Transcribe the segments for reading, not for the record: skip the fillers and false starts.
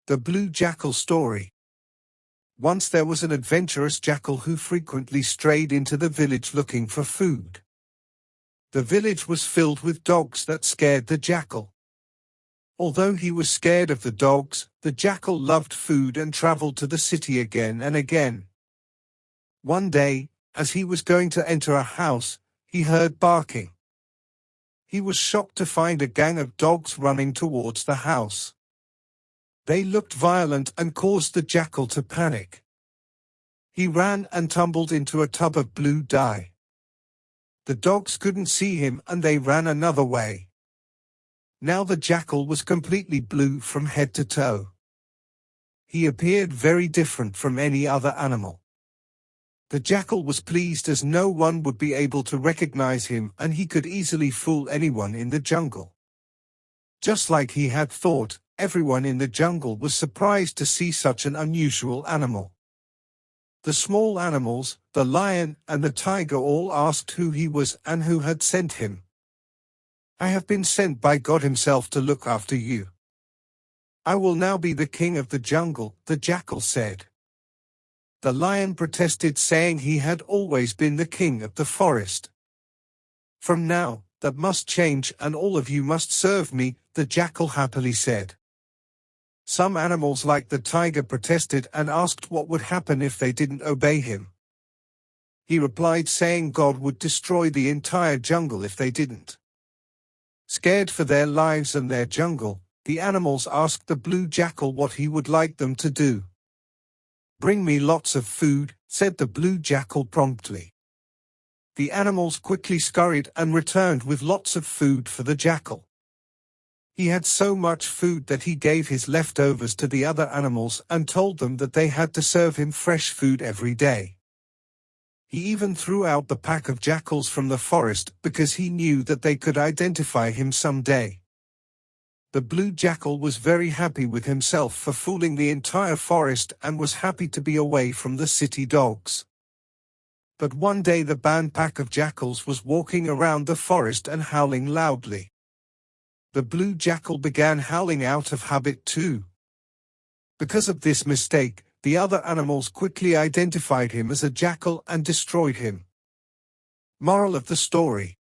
The Blue Jackal story. Once there was an adventurous jackal who frequently strayed into the village looking for food. The village was filled with dogs that scared the jackal. Although he was scared of the dogs, the jackal loved food and traveled to the city again and again. One day, as he was going to enter a house, he heard barking. He was shocked to find a gang of dogs running towards the house. They looked violent and caused the jackal to panic. He ran and tumbled into a tub of blue dye. The dogs couldn't see him and they ran another way. Now the jackal was completely blue from head to toe. He appeared very different from any other animal. The jackal was pleased as no one would be able to recognize him and he could easily fool anyone in the jungle. Just like he had thought, everyone in the jungle was surprised to see such an unusual animal. The small animals, the lion and the tiger all asked who he was and who had sent him. "I have been sent by God himself to look after you. I will now be the king of the jungle," the jackal said. The lion protested, saying he had always been the king of the forest. "From now, that must change and all of you must serve me," the jackal happily said. Some animals like the tiger protested and asked what would happen if they didn't obey him. He replied saying God would destroy the entire jungle if they didn't. Scared for their lives and their jungle, the animals asked the blue jackal what he would like them to do. "Bring me lots of food," said the blue jackal promptly. The animals quickly scurried and returned with lots of food for the jackal. He had so much food that he gave his leftovers to the other animals and told them that they had to serve him fresh food every day. He even threw out the pack of jackals from the forest because he knew that they could identify him someday. The blue jackal was very happy with himself for fooling the entire forest and was happy to be away from the city dogs. But one day the band pack of jackals was walking around the forest and howling loudly. The blue jackal began howling out of habit too. Because of this mistake, the other animals quickly identified him as a jackal and destroyed him. Moral of the story: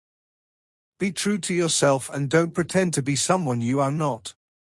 be true to yourself and don't pretend to be someone you are not.